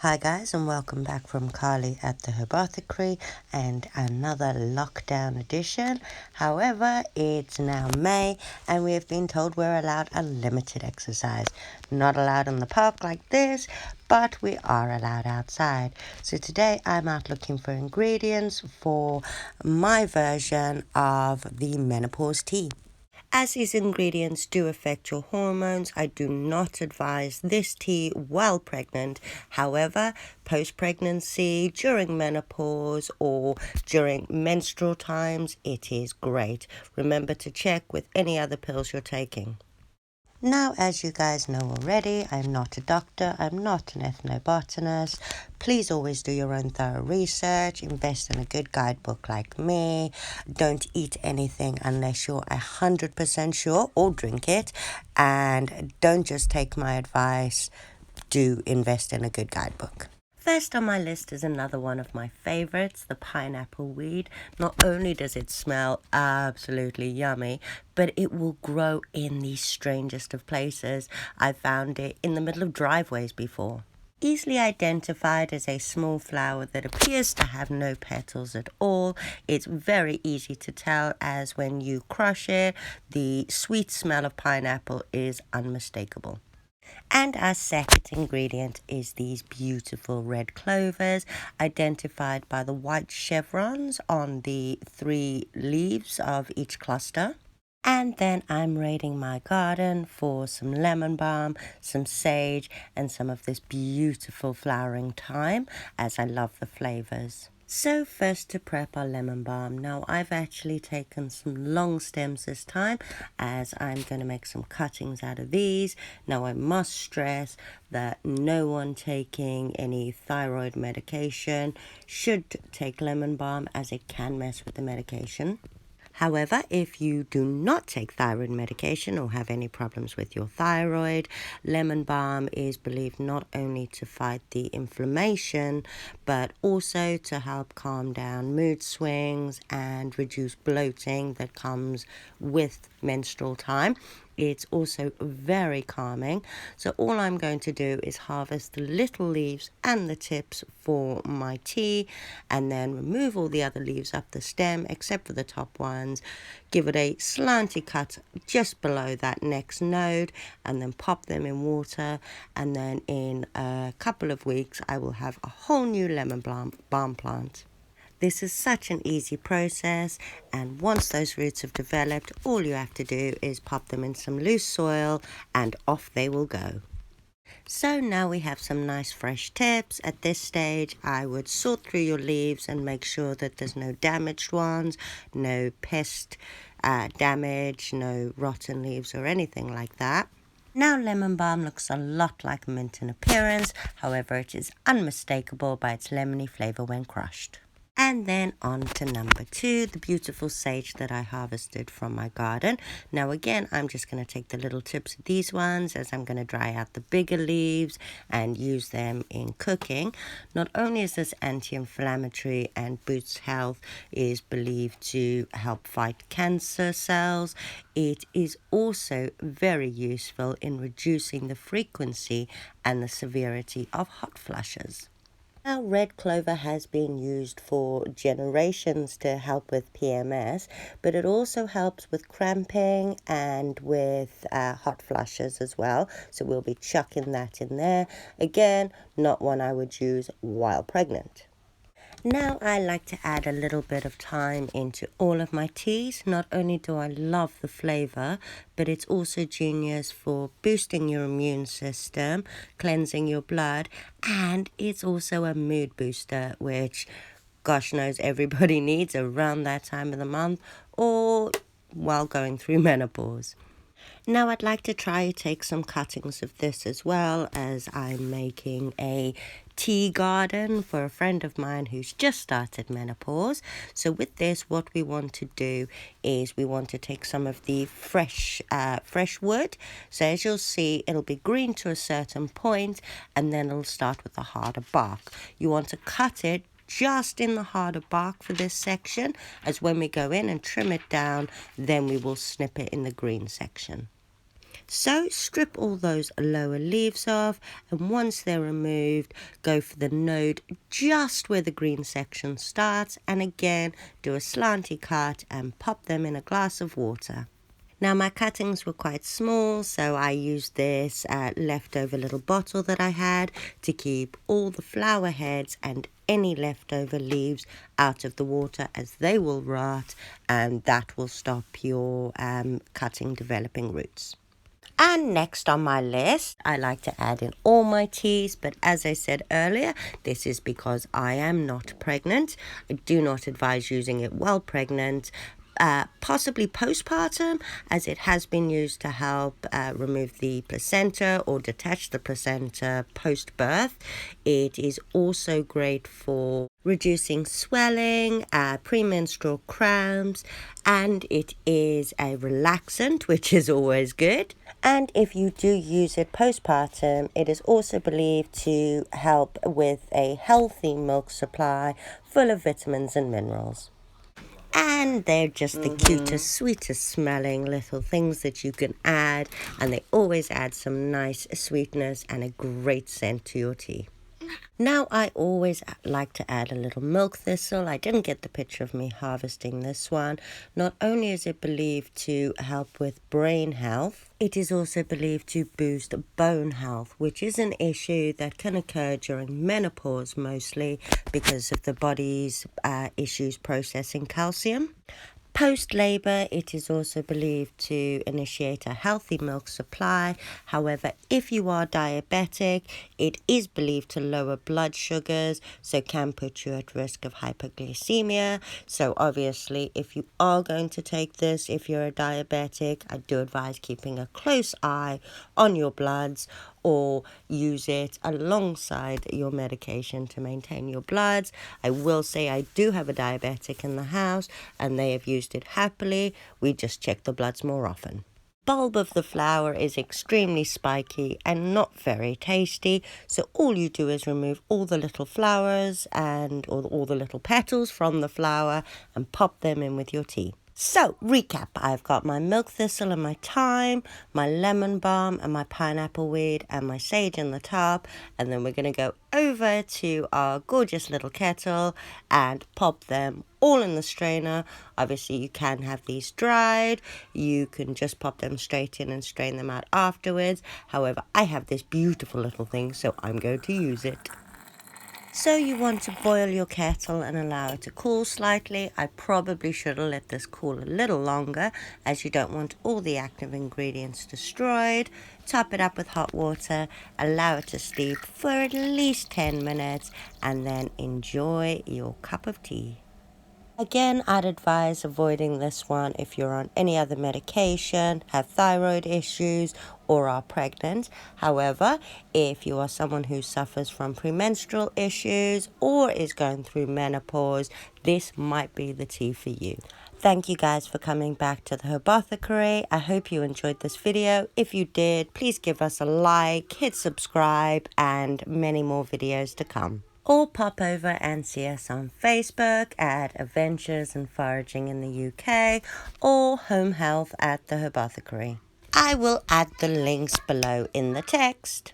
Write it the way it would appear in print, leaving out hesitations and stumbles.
Hi guys, and welcome back from Carly at the Herbothecary and another lockdown edition. However, it's now May and we have been told we're allowed unlimited exercise. Not allowed in the park like this, but we are allowed outside. So today I'm out looking for ingredients for my version of the menopause tea. As these ingredients do affect your hormones, I do not advise this tea while pregnant. However, post-pregnancy, during menopause, or during menstrual times, it is great. Remember to check with any other pills you're taking. Now, as you guys know already, I'm not a doctor, I'm not an ethnobotanist. Please always do your own thorough research, invest in a good guidebook like me. Don't eat anything unless you're 100% sure, or drink it. And don't just take my advice, do invest in a good guidebook. First on my list is another one of my favorites, the pineapple weed. Not only does it smell absolutely yummy, but it will grow in the strangest of places. I found it in the middle of driveways before. Easily identified as a small flower that appears to have no petals at all. It's very easy to tell, as when you crush it, the sweet smell of pineapple is unmistakable. And our second ingredient is these beautiful red clovers, identified by the white chevrons on the 3 leaves of each cluster. And then I'm raiding my garden for some lemon balm, some sage, and some of this beautiful flowering thyme, as I love the flavors. So first to prep our lemon balm. Now I've actually taken some long stems this time, as I'm going to make some cuttings out of these. Now I must stress that no one taking any thyroid medication should take lemon balm, as it can mess with the medication. However, if you do not take thyroid medication or have any problems with your thyroid, lemon balm is believed not only to fight the inflammation, but also to help calm down mood swings and reduce bloating that comes with menstrual time. It's also very calming. So all I'm going to do is harvest the little leaves and the tips for my tea, and then remove all the other leaves up the stem except for the top ones. Give it a slanty cut just below that next node, and then pop them in water. And then in a couple of weeks, I will have a whole new lemon balm plant. This is such an easy process, and once those roots have developed, all you have to do is pop them in some loose soil and off they will go. So now we have some nice fresh tips. At this stage, I would sort through your leaves and make sure that there's no damaged ones, no pest damage, no rotten leaves or anything like that. Now lemon balm looks a lot like mint in appearance, however it is unmistakable by its lemony flavour when crushed. And then on to number 2, the beautiful sage that I harvested from my garden. Now again, I'm just going to take the little tips of these ones, as I'm going to dry out the bigger leaves and use them in cooking. Not only is this anti-inflammatory and boosts health, is believed to help fight cancer cells, it is also very useful in reducing the frequency and the severity of hot flushes. Now, red clover has been used for generations to help with PMS, but it also helps with cramping and with hot flushes as well. So we'll be chucking that in there. Again, not one I would use while pregnant. Now I like to add a little bit of thyme into all of my teas. Not only do I love the flavour, but it's also genius for boosting your immune system, cleansing your blood, and it's also a mood booster, which gosh knows everybody needs around that time of the month or while going through menopause. Now I'd like to try take some cuttings of this as well, as I'm making a tea garden for a friend of mine who's just started menopause. So with this, what we want to do is we want to take some of the fresh wood. So as you'll see, it'll be green to a certain point, and then it'll start with the harder bark. You want to cut it just in the harder bark for this section, as when we go in and trim it down, then we will snip it in the green section. So strip all those lower leaves off, and once they're removed, go for the node just where the green section starts, and again do a slanty cut and pop them in a glass of water. Now my cuttings were quite small, so I used this leftover little bottle that I had to keep all the flower heads and any leftover leaves out of the water, as they will rot, and that will stop your cutting developing roots. And next on my list, I like to add in all my teas, but as I said earlier, this is because I am not pregnant. I do not advise using it while pregnant. Possibly postpartum, as it has been used to help remove the placenta or detach the placenta post-birth. It is also great for reducing swelling, premenstrual cramps, and it is a relaxant, which is always good. And if you do use it postpartum, it is also believed to help with a healthy milk supply full of vitamins and minerals. And they're just the cutest, sweetest smelling little things that you can add, and they always add some nice sweetness and a great scent to your tea. Now I always like to add a little milk thistle. I didn't get the picture of me harvesting this one. Not only is it believed to help with brain health, it is also believed to boost bone health, which is an issue that can occur during menopause mostly because of the body's issues processing calcium. Post-labor, it is also believed to initiate a healthy milk supply. However, if you are diabetic, it is believed to lower blood sugars, so can put you at risk of hypoglycemia. So obviously, if you are going to take this, if you're a diabetic, I do advise keeping a close eye on your bloods, or use it alongside your medication to maintain your bloods. I will say I do have a diabetic in the house, and they have used it happily. We just check the bloods more often. Bulb of the flower is extremely spiky and not very tasty, so all you do is remove all the little flowers and all the little petals from the flower and pop them in with your tea. So, recap, I've got my milk thistle and my thyme, my lemon balm and my pineapple weed and my sage in the top, and then we're going to go over to our gorgeous little kettle and pop them all in the strainer. Obviously, you can have these dried. You can just pop them straight in and strain them out afterwards. However, I have this beautiful little thing, so I'm going to use it. So you want to boil your kettle and allow it to cool slightly. I probably should have let this cool a little longer, as you don't want all the active ingredients destroyed. Top it up with hot water, allow it to steep for at least 10 minutes, and then enjoy your cup of tea. Again, I'd advise avoiding this one if you're on any other medication, have thyroid issues, or are pregnant. However, if you are someone who suffers from premenstrual issues or is going through menopause, this might be the tea for you. Thank you guys for coming back to the Herbothicary. I hope you enjoyed this video. If you did, please give us a like, hit subscribe, and many more videos to come. Or pop over and see us on Facebook at Adventures and Foraging in the UK, or Home Health at the Herbothicary. I will add the links below in the text.